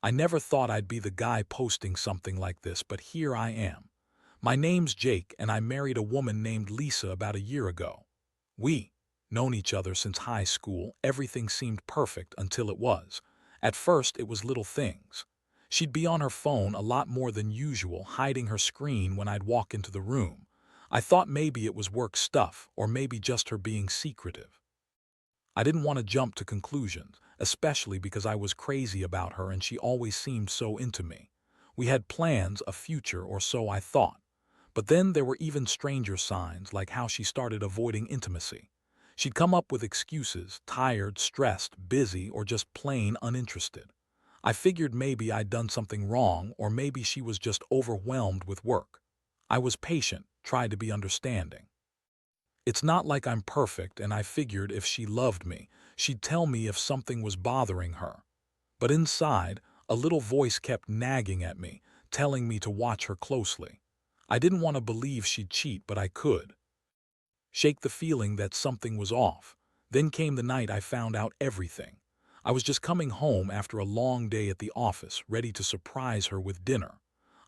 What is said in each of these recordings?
I never thought I'd be the guy posting something like this, but here I am. My name's Jake, and I married a woman named Lisa about a year ago. We known each other since high school. Everything seemed perfect until it was. At first, it was little things. She'd be on her phone a lot more than usual, hiding her screen when I'd walk into the room. I thought maybe it was work stuff, or maybe just her being secretive. I didn't want to jump to conclusions, especially because I was crazy about her and she always seemed so into me. We had plans, a future, or so I thought. But then there were even stranger signs, like how she started avoiding intimacy. She'd come up with excuses, tired, stressed, busy, or just plain uninterested. I figured maybe I'd done something wrong, or maybe she was just overwhelmed with work. I was patient, tried to be understanding. It's not like I'm perfect, and I figured if she loved me, she'd tell me if something was bothering her. But inside, a little voice kept nagging at me, telling me to watch her closely. I didn't want to believe she'd cheat, but I could shake the feeling that something was off. Then came the night I found out everything. I was just coming home after a long day at the office, ready to surprise her with dinner.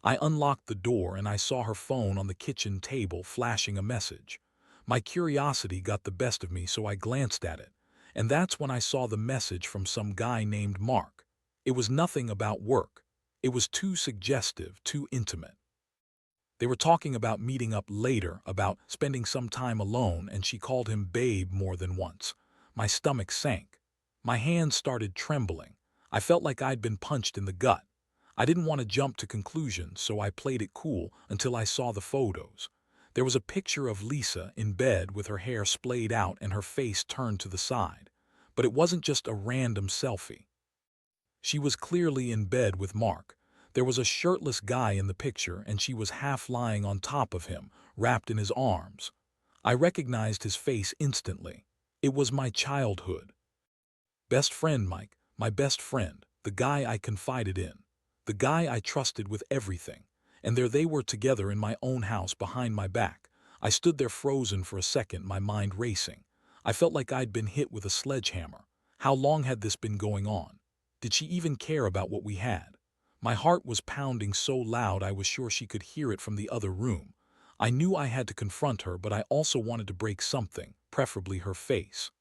I unlocked the door and I saw her phone on the kitchen table flashing a message. My curiosity got the best of me, so I glanced at it. And that's when I saw the message from some guy named Mark. It was nothing about work. It was too suggestive, too intimate. They were talking about meeting up later, about spending some time alone, and she called him babe more than once. My stomach sank. My hands started trembling. I felt like I'd been punched in the gut. I didn't want to jump to conclusions, so I played it cool until I saw the photos. There was a picture of Lisa in bed with her hair splayed out and her face turned to the side. But it wasn't just a random selfie. She was clearly in bed with Mark. There was a shirtless guy in the picture, and she was half lying on top of him, wrapped in his arms. I recognized his face instantly. It was my childhood best friend Mike, my best friend, the guy I confided in, the guy I trusted with everything. And there they were together in my own house behind my back. I stood there frozen for a second, my mind racing. I felt like I'd been hit with a sledgehammer. How long had this been going on? Did she even care about what we had? My heart was pounding so loud I was sure she could hear it from the other room. I knew I had to confront her, but I also wanted to break something, preferably her face.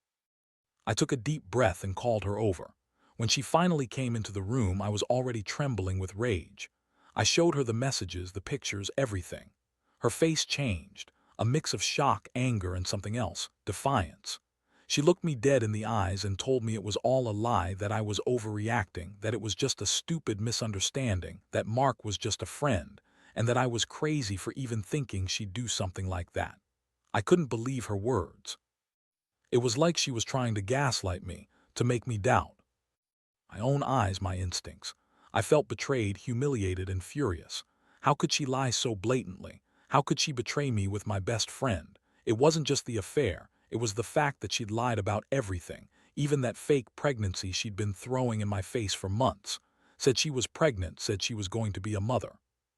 I took a deep breath and called her over. When she finally came into the room, I was already trembling with rage. I showed her the messages, the pictures, everything. Her face changed, a mix of shock, anger, and something else, defiance. She looked me dead in the eyes and told me it was all a lie, that I was overreacting, that it was just a stupid misunderstanding, that Mark was just a friend, and that I was crazy for even thinking she'd do something like that. I couldn't believe her words. It was like she was trying to gaslight me, to make me doubt my own eyes, my instincts. I felt betrayed, humiliated, and furious. How could she lie so blatantly? How could she betray me with my best friend? It wasn't just the affair, it was the fact that she'd lied about everything, even that fake pregnancy she'd been throwing in my face for months. Said she was pregnant, said she was going to be a mother.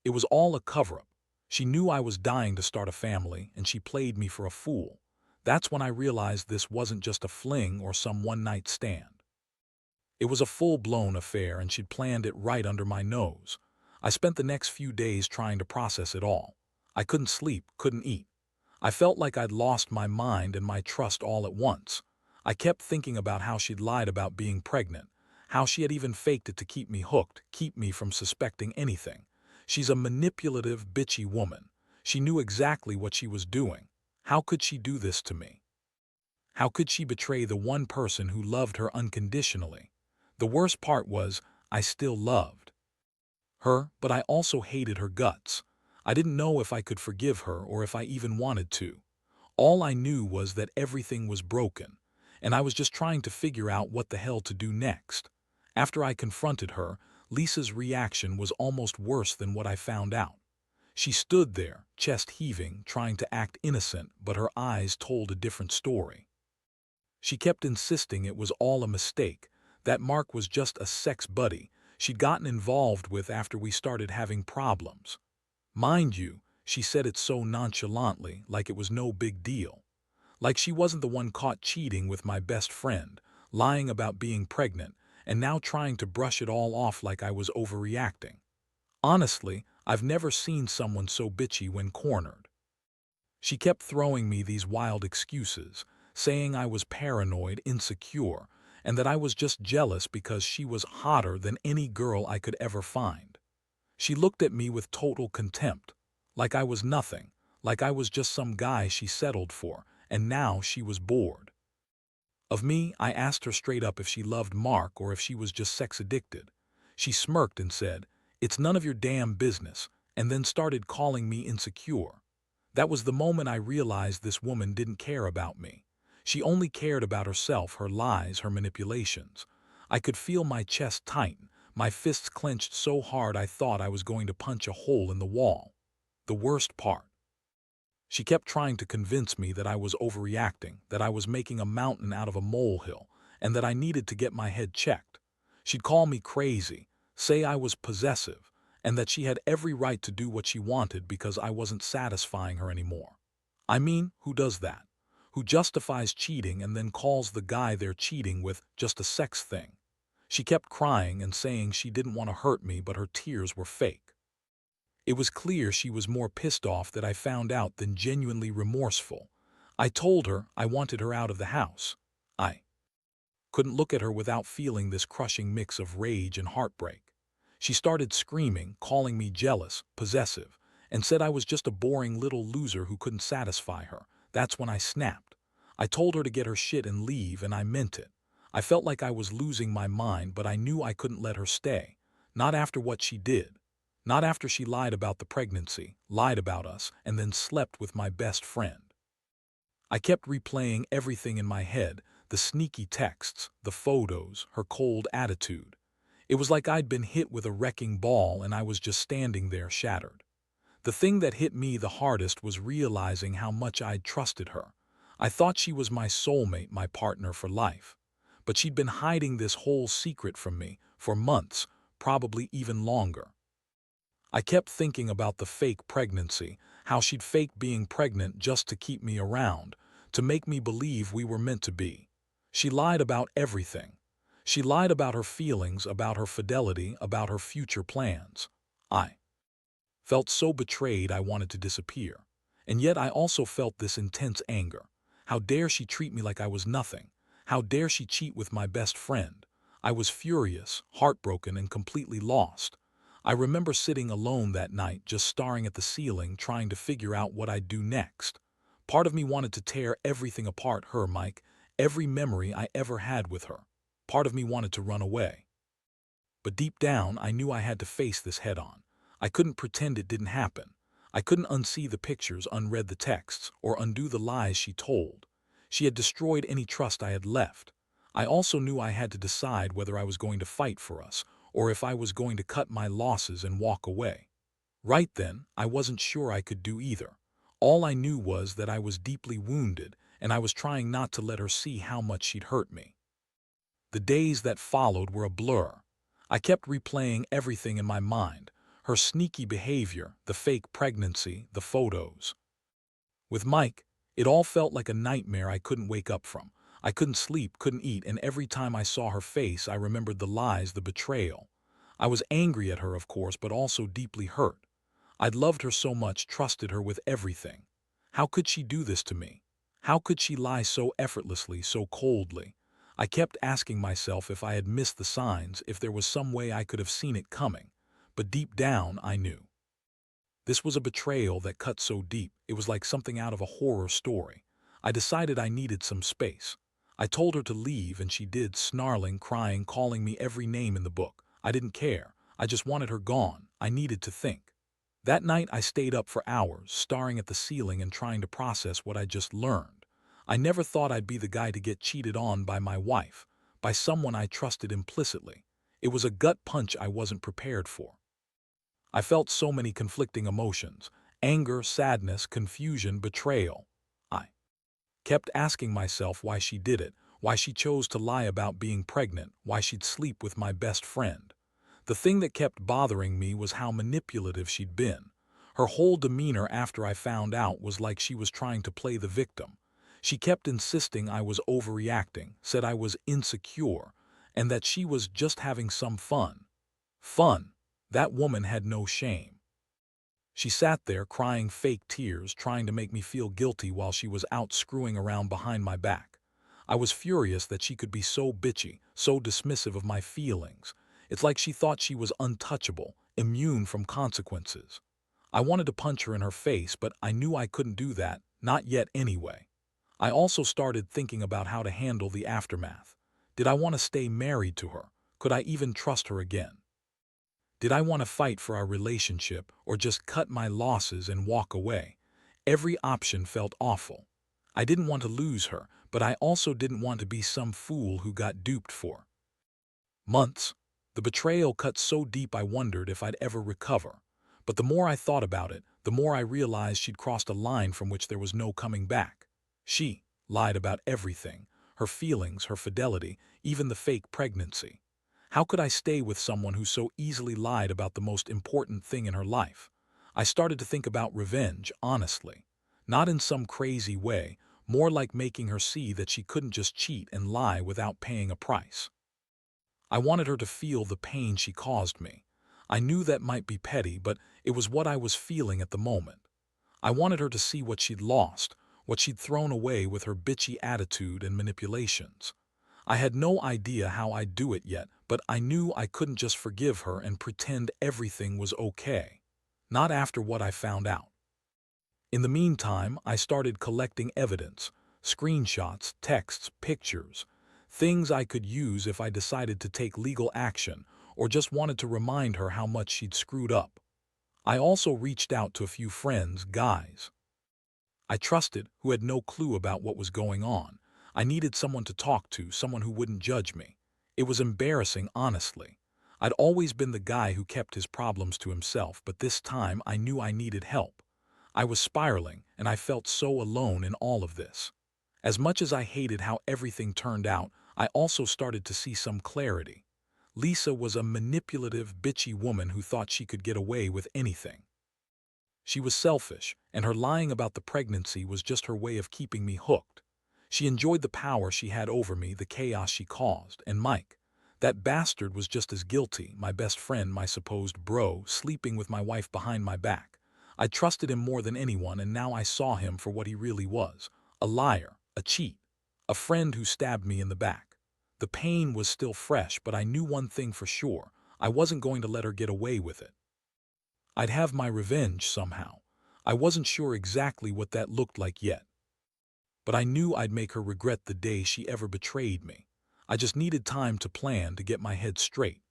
It was all a cover-up. She knew I was dying to start a family, and she played me for a fool. That's when I realized this wasn't just a fling or some one-night stand. It was a full-blown affair, and she'd planned it right under my nose. I spent the next few days trying to process it all. I couldn't sleep, couldn't eat. I felt like I'd lost my mind and my trust all at once. I kept thinking about how she'd lied about being pregnant, how she had even faked it to keep me hooked, keep me from suspecting anything. She's a manipulative, bitchy woman. She knew exactly what she was doing. How could she do this to me? How could she betray the one person who loved her unconditionally? The worst part was, I still loved her, but I also hated her guts. I didn't know if I could forgive her or if I even wanted to. All I knew was that everything was broken, and I was just trying to figure out what the hell to do next. After I confronted her, Lisa's reaction was almost worse than what I found out. She stood there, chest heaving, trying to act innocent, but her eyes told a different story. She kept insisting it was all a mistake, that Mark was just a sex buddy she'd gotten involved with after we started having problems. Mind you, she said it so nonchalantly, like it was no big deal. Like she wasn't the one caught cheating with my best friend, lying about being pregnant, and now trying to brush it all off like I was overreacting. Honestly, I've never seen someone so bitchy when cornered. She kept throwing me these wild excuses, saying I was paranoid, insecure, and that I was just jealous because she was hotter than any girl I could ever find. She looked at me with total contempt, like I was nothing, like I was just some guy she settled for, and now she was bored. Of me, I asked her straight up if she loved Mark or if she was just sex addicted. She smirked and said, "It's none of your damn business," and then started calling me insecure. That was the moment I realized this woman didn't care about me. She only cared about herself, her lies, her manipulations. I could feel my chest tighten, my fists clenched so hard I thought I was going to punch a hole in the wall. The worst part. She kept trying to convince me that I was overreacting, that I was making a mountain out of a molehill, and that I needed to get my head checked. She'd call me crazy, say I was possessive, and that she had every right to do what she wanted because I wasn't satisfying her anymore. I mean, who does that? Who justifies cheating and then calls the guy they're cheating with just a sex thing? She kept crying and saying she didn't want to hurt me, but her tears were fake. It was clear she was more pissed off that I found out than genuinely remorseful. I told her I wanted her out of the house. I couldn't look at her without feeling this crushing mix of rage and heartbreak. She started screaming, calling me jealous, possessive, and said I was just a boring little loser who couldn't satisfy her. That's when I snapped. I told her to get her shit and leave, and I meant it. I felt like I was losing my mind, but I knew I couldn't let her stay. Not after what she did. Not after she lied about the pregnancy, lied about us, and then slept with my best friend. I kept replaying everything in my head, the sneaky texts, the photos, her cold attitude. It was like I'd been hit with a wrecking ball and I was just standing there shattered. The thing that hit me the hardest was realizing how much I'd trusted her. I thought she was my soulmate, my partner for life. But she'd been hiding this whole secret from me for months, probably even longer. I kept thinking about the fake pregnancy, how she'd fake being pregnant just to keep me around, to make me believe we were meant to be. She lied about everything. She lied about her feelings, about her fidelity, about her future plans. I felt so betrayed I wanted to disappear. And yet I also felt this intense anger. How dare she treat me like I was nothing? How dare she cheat with my best friend? I was furious, heartbroken, and completely lost. I remember sitting alone that night, just staring at the ceiling, trying to figure out what I'd do next. Part of me wanted to tear everything apart, her, Mike, every memory I ever had with her. Part of me wanted to run away. But deep down, I knew I had to face this head on. I couldn't pretend it didn't happen. I couldn't unsee the pictures, unread the texts, or undo the lies she told. She had destroyed any trust I had left. I also knew I had to decide whether I was going to fight for us, or if I was going to cut my losses and walk away. Right then, I wasn't sure I could do either. All I knew was that I was deeply wounded, and I was trying not to let her see how much she'd hurt me. The days that followed were a blur. I kept replaying everything in my mind, her sneaky behavior, the fake pregnancy, the photos. With Mike, it all felt like a nightmare I couldn't wake up from. I couldn't sleep, couldn't eat, and every time I saw her face, I remembered the lies, the betrayal. I was angry at her, of course, but also deeply hurt. I'd loved her so much, trusted her with everything. How could she do this to me? How could she lie so effortlessly, so coldly? I kept asking myself if I had missed the signs, if there was some way I could have seen it coming. But deep down, I knew. This was a betrayal that cut so deep, it was like something out of a horror story. I decided I needed some space. I told her to leave, and she did, snarling, crying, calling me every name in the book. I didn't care. I just wanted her gone. I needed to think. That night I stayed up for hours, staring at the ceiling and trying to process what I just learned. I never thought I'd be the guy to get cheated on by my wife, by someone I trusted implicitly. It was a gut punch I wasn't prepared for. I felt so many conflicting emotions: anger, sadness, confusion, betrayal. I kept asking myself why she did it, why she chose to lie about being pregnant, why she'd sleep with my best friend. The thing that kept bothering me was how manipulative she'd been. Her whole demeanor after I found out was like she was trying to play the victim. She kept insisting I was overreacting, said I was insecure, and that she was just having some fun. Fun. That woman had no shame. She sat there crying fake tears, trying to make me feel guilty while she was out screwing around behind my back. I was furious that she could be so bitchy, so dismissive of my feelings. It's like she thought she was untouchable, immune from consequences. I wanted to punch her in her face, but I knew I couldn't do that, not yet anyway. I also started thinking about how to handle the aftermath. Did I want to stay married to her? Could I even trust her again? Did I want to fight for our relationship or just cut my losses and walk away? Every option felt awful. I didn't want to lose her, but I also didn't want to be some fool who got duped for months. The betrayal cut so deep I wondered if I'd ever recover. But the more I thought about it, the more I realized she'd crossed a line from which there was no coming back. She lied about everything, her feelings, her fidelity, even the fake pregnancy. How could I stay with someone who so easily lied about the most important thing in her life? I started to think about revenge, honestly. Not in some crazy way, more like making her see that she couldn't just cheat and lie without paying a price. I wanted her to feel the pain she caused me. I knew that might be petty, but it was what I was feeling at the moment. I wanted her to see what she'd lost, what she'd thrown away with her bitchy attitude and manipulations. I had no idea how I'd do it yet, but I knew I couldn't just forgive her and pretend everything was okay. Not after what I found out. In the meantime, I started collecting evidence, screenshots, texts, pictures, things I could use if I decided to take legal action or just wanted to remind her how much she'd screwed up. I also reached out to a few friends, guys I trusted, who had no clue about what was going on. I needed someone to talk to, someone who wouldn't judge me. It was embarrassing, honestly. I'd always been the guy who kept his problems to himself, but this time I knew I needed help. I was spiraling, and I felt so alone in all of this. As much as I hated how everything turned out, I also started to see some clarity. Lisa was a manipulative, bitchy woman who thought she could get away with anything. She was selfish, and her lying about the pregnancy was just her way of keeping me hooked. She enjoyed the power she had over me, the chaos she caused, and Mike. That bastard was just as guilty, my best friend, my supposed bro, sleeping with my wife behind my back. I trusted him more than anyone, and now I saw him for what he really was. A liar, a cheat, a friend who stabbed me in the back. The pain was still fresh, but I knew one thing for sure. I wasn't going to let her get away with it. I'd have my revenge somehow. I wasn't sure exactly what that looked like yet. But I knew I'd make her regret the day she ever betrayed me. I just needed time to plan, to get my head straight.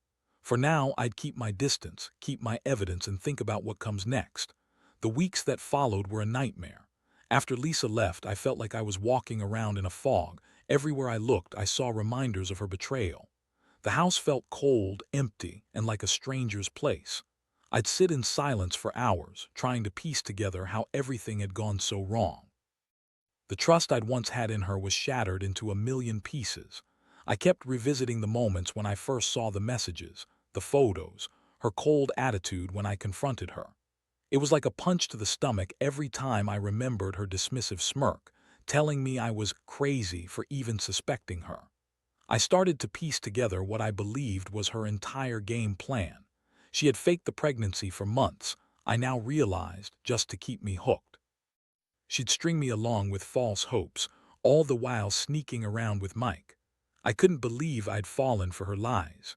For now, I'd keep my distance, keep my evidence, and think about what comes next. The weeks that followed were a nightmare. After Lisa left, I felt like I was walking around in a fog. Everywhere I looked, I saw reminders of her betrayal. The house felt cold, empty, and like a stranger's place. I'd sit in silence for hours, trying to piece together how everything had gone so wrong. The trust I'd once had in her was shattered into a million pieces. I kept revisiting the moments when I first saw the messages, the photos, her cold attitude when I confronted her. It was like a punch to the stomach every time I remembered her dismissive smirk, telling me I was crazy for even suspecting her. I started to piece together what I believed was her entire game plan. She had faked the pregnancy for months, I now realized, just to keep me hooked. She'd string me along with false hopes, all the while sneaking around with Mike. I couldn't believe I'd fallen for her lies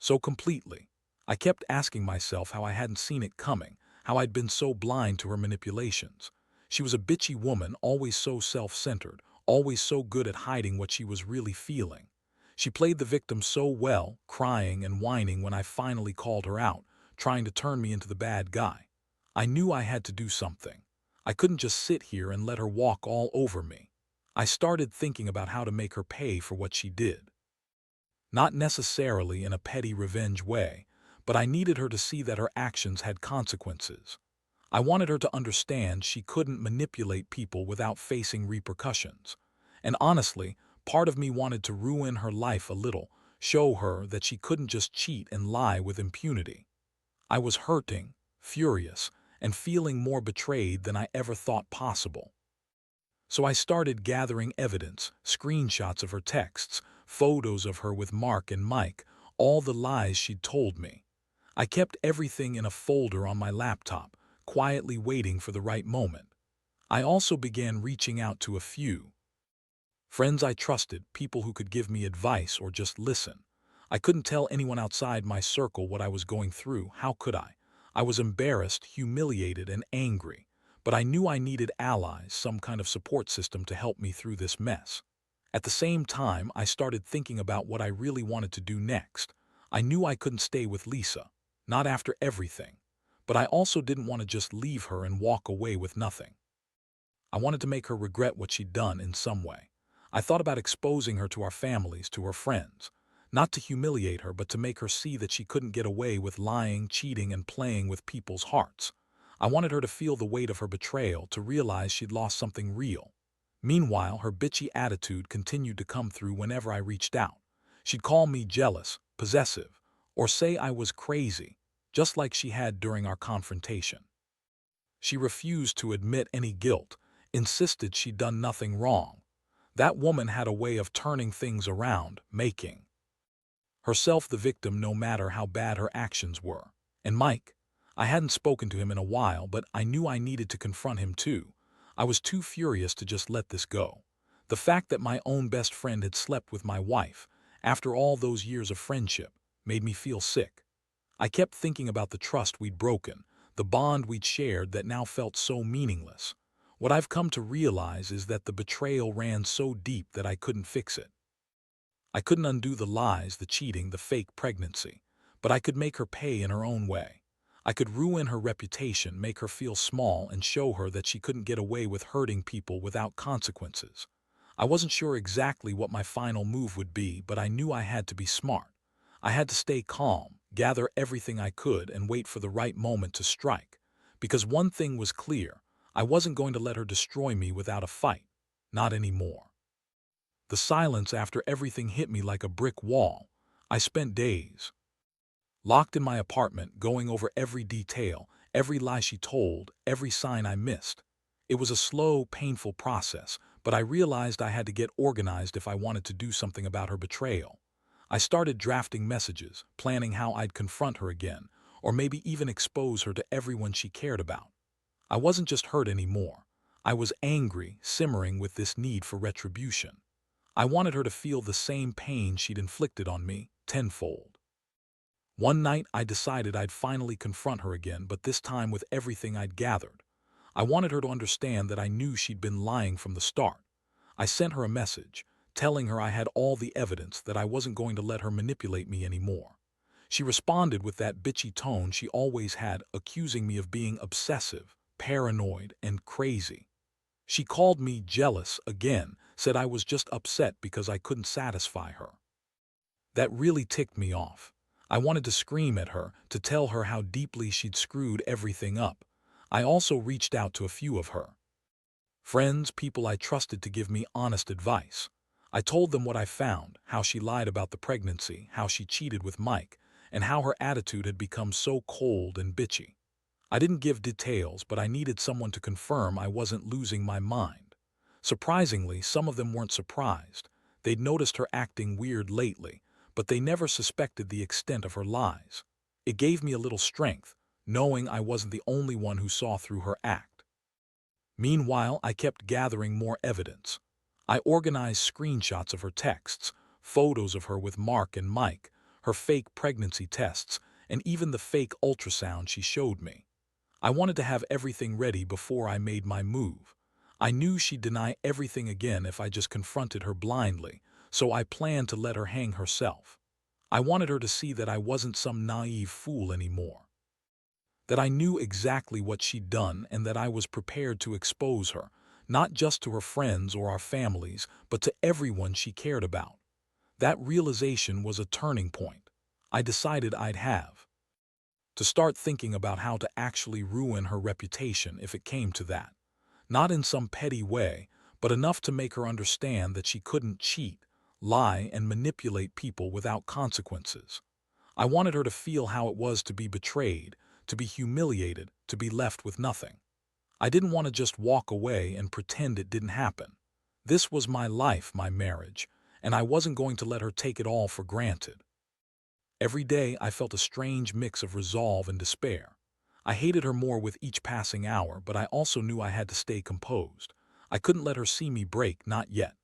so completely. I kept asking myself how I hadn't seen it coming, how I'd been so blind to her manipulations. She was a bitchy woman, always so self-centered, always so good at hiding what she was really feeling. She played the victim so well, crying and whining when I finally called her out, trying to turn me into the bad guy. I knew I had to do something. I couldn't just sit here and let her walk all over me. I started thinking about how to make her pay for what she did. Not necessarily in a petty revenge way, but I needed her to see that her actions had consequences. I wanted her to understand she couldn't manipulate people without facing repercussions. And honestly, part of me wanted to ruin her life a little, show her that she couldn't just cheat and lie with impunity. I was hurting, furious, and feeling more betrayed than I ever thought possible. So I started gathering evidence, screenshots of her texts, photos of her with Mark and Mike, all the lies she'd told me. I kept everything in a folder on my laptop, quietly waiting for the right moment. I also began reaching out to a few friends I trusted, people who could give me advice or just listen. I couldn't tell anyone outside my circle what I was going through. How could I? I was embarrassed, humiliated, and angry. But I knew I needed allies, some kind of support system to help me through this mess. At the same time, I started thinking about what I really wanted to do next. I knew I couldn't stay with Lisa, not after everything. But I also didn't want to just leave her and walk away with nothing. I wanted to make her regret what she'd done in some way. I thought about exposing her to our families, to her friends. Not to humiliate her, but to make her see that she couldn't get away with lying, cheating, and playing with people's hearts. I wanted her to feel the weight of her betrayal, to realize she'd lost something real. Meanwhile, her bitchy attitude continued to come through whenever I reached out. She'd call me jealous, possessive, or say I was crazy, just like she had during our confrontation. She refused to admit any guilt, insisted she'd done nothing wrong. That woman had a way of turning things around, making herself the victim no matter how bad her actions were. And Mike, I hadn't spoken to him in a while, but I knew I needed to confront him too. I was too furious to just let this go. The fact that my own best friend had slept with my wife, after all those years of friendship, made me feel sick. I kept thinking about the trust we'd broken, the bond we'd shared that now felt so meaningless. What I've come to realize is that the betrayal ran so deep that I couldn't fix it. I couldn't undo the lies, the cheating, the fake pregnancy, but I could make her pay in her own way. I could ruin her reputation, make her feel small, and show her that she couldn't get away with hurting people without consequences. I wasn't sure exactly what my final move would be, but I knew I had to be smart. I had to stay calm, gather everything I could, and wait for the right moment to strike. Because one thing was clear, I wasn't going to let her destroy me without a fight. Not anymore. The silence after everything hit me like a brick wall. I spent days locked in my apartment, going over every detail, every lie she told, every sign I missed. It was a slow, painful process, but I realized I had to get organized if I wanted to do something about her betrayal. I started drafting messages, planning how I'd confront her again, or maybe even expose her to everyone she cared about. I wasn't just hurt anymore. I was angry, simmering with this need for retribution. I wanted her to feel the same pain she'd inflicted on me, tenfold. One night, I decided I'd finally confront her again, but this time with everything I'd gathered. I wanted her to understand that I knew she'd been lying from the start. I sent her a message, telling her I had all the evidence, that I wasn't going to let her manipulate me anymore. She responded with that bitchy tone she always had, accusing me of being obsessive, paranoid, and crazy. She called me jealous again, said I was just upset because I couldn't satisfy her. That really ticked me off. I wanted to scream at her, to tell her how deeply she'd screwed everything up. I also reached out to a few of her friends, people I trusted, to give me honest advice. I told them what I found, how she lied about the pregnancy, how she cheated with Mike, and how her attitude had become so cold and bitchy. I didn't give details, but I needed someone to confirm I wasn't losing my mind. Surprisingly, some of them weren't surprised. They'd noticed her acting weird lately, but they never suspected the extent of her lies. It gave me a little strength, knowing I wasn't the only one who saw through her act. Meanwhile, I kept gathering more evidence. I organized screenshots of her texts, photos of her with Mark and Mike, her fake pregnancy tests, and even the fake ultrasound she showed me. I wanted to have everything ready before I made my move. I knew she'd deny everything again if I just confronted her blindly, so I planned to let her hang herself. I wanted her to see that I wasn't some naive fool anymore. That I knew exactly what she'd done and that I was prepared to expose her, not just to her friends or our families, but to everyone she cared about. That realization was a turning point. I decided I'd have to start thinking about how to actually ruin her reputation if it came to that. Not in some petty way, but enough to make her understand that she couldn't cheat, lie, and manipulate people without consequences. I wanted her to feel how it was to be betrayed, to be humiliated, to be left with nothing. I didn't want to just walk away and pretend it didn't happen. This was my life, my marriage, and I wasn't going to let her take it all for granted. Every day I felt a strange mix of resolve and despair. I hated her more with each passing hour, but I also knew I had to stay composed. I couldn't let her see me break, not yet.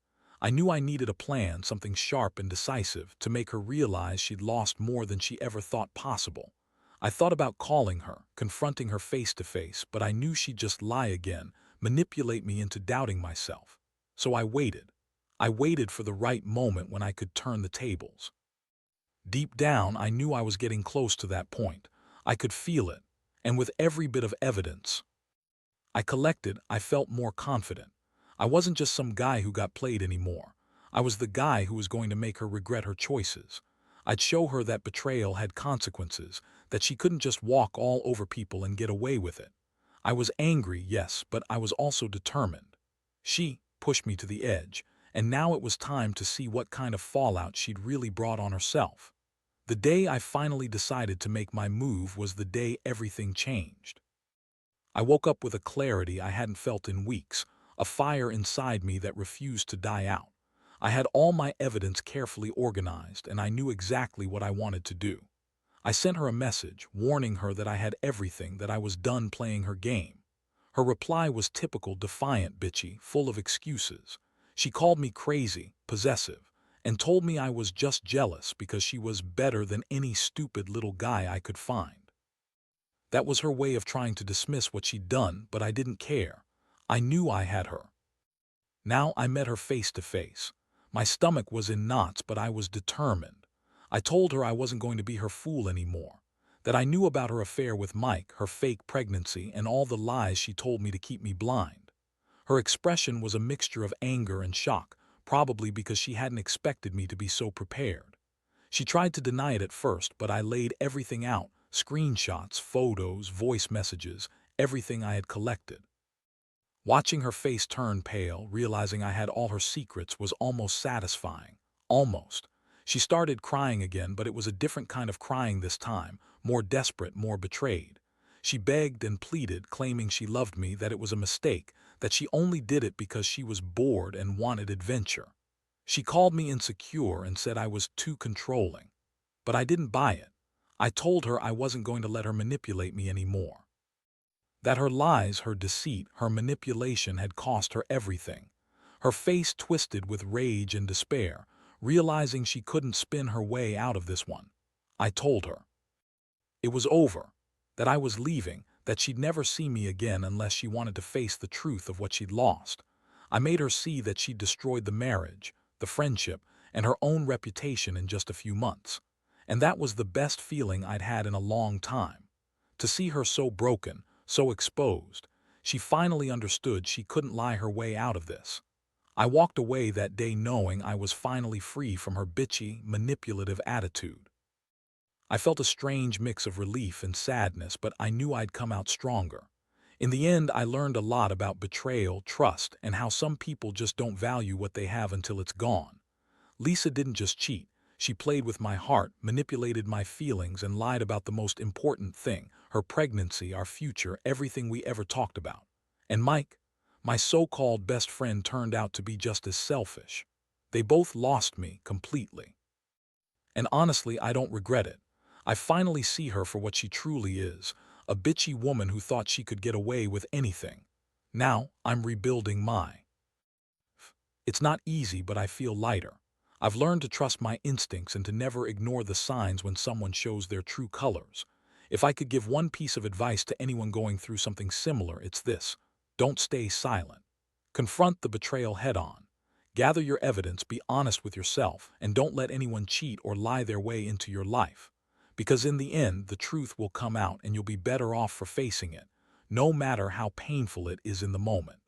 I knew I needed a plan, something sharp and decisive, to make her realize she'd lost more than she ever thought possible. I thought about calling her, confronting her face to face, but I knew she'd just lie again, manipulate me into doubting myself. So I waited. I waited for the right moment when I could turn the tables. Deep down, I knew I was getting close to that point. I could feel it, and with every bit of evidence I collected, I felt more confident. I wasn't just some guy who got played anymore. I was the guy who was going to make her regret her choices. I'd show her that betrayal had consequences, that she couldn't just walk all over people and get away with it. I was angry, yes, but I was also determined. She pushed me to the edge, and now it was time to see what kind of fallout she'd really brought on herself. The day I finally decided to make my move was the day everything changed. I woke up with a clarity I hadn't felt in weeks, a fire inside me that refused to die out. I had all my evidence carefully organized, and I knew exactly what I wanted to do. I sent her a message, warning her that I had everything, that I was done playing her game. Her reply was typical defiant, bitchy, full of excuses. She called me crazy, possessive, and told me I was just jealous because she was better than any stupid little guy I could find. That was her way of trying to dismiss what she'd done, but I didn't care. I knew I had her. Now I met her face to face. My stomach was in knots, but I was determined. I told her I wasn't going to be her fool anymore, that I knew about her affair with Mike, her fake pregnancy, and all the lies she told me to keep me blind. Her expression was a mixture of anger and shock, probably because she hadn't expected me to be so prepared. She tried to deny it at first, but I laid everything out, screenshots, photos, voice messages, everything I had collected. Watching her face turn pale, realizing I had all her secrets, was almost satisfying. Almost. She started crying again, but it was a different kind of crying this time, more desperate, more betrayed. She begged and pleaded, claiming she loved me, that it was a mistake, that she only did it because she was bored and wanted adventure. She called me insecure and said I was too controlling. But I didn't buy it. I told her I wasn't going to let her manipulate me anymore. That her lies, her deceit, her manipulation had cost her everything. Her face twisted with rage and despair, realizing she couldn't spin her way out of this one. I told her it was over, that I was leaving, that she'd never see me again unless she wanted to face the truth of what she'd lost. I made her see that she'd destroyed the marriage, the friendship, and her own reputation in just a few months. And that was the best feeling I'd had in a long time. To see her so broken, so exposed, she finally understood she couldn't lie her way out of this. I walked away that day knowing I was finally free from her bitchy, manipulative attitude. I felt a strange mix of relief and sadness, but I knew I'd come out stronger. In the end, I learned a lot about betrayal, trust, and how some people just don't value what they have until it's gone. Lisa didn't just cheat. She played with my heart, manipulated my feelings, and lied about the most important thing, her pregnancy, our future, everything we ever talked about. And Mike, my so-called best friend, turned out to be just as selfish. They both lost me completely. And honestly, I don't regret it. I finally see her for what she truly is, a bitchy woman who thought she could get away with anything. Now, I'm rebuilding my. It's not easy, but I feel lighter. I've learned to trust my instincts and to never ignore the signs when someone shows their true colors. If I could give one piece of advice to anyone going through something similar, it's this: don't stay silent. Confront the betrayal head-on. Gather your evidence, be honest with yourself, and don't let anyone cheat or lie their way into your life. Because in the end, the truth will come out and you'll be better off for facing it, no matter how painful it is in the moment.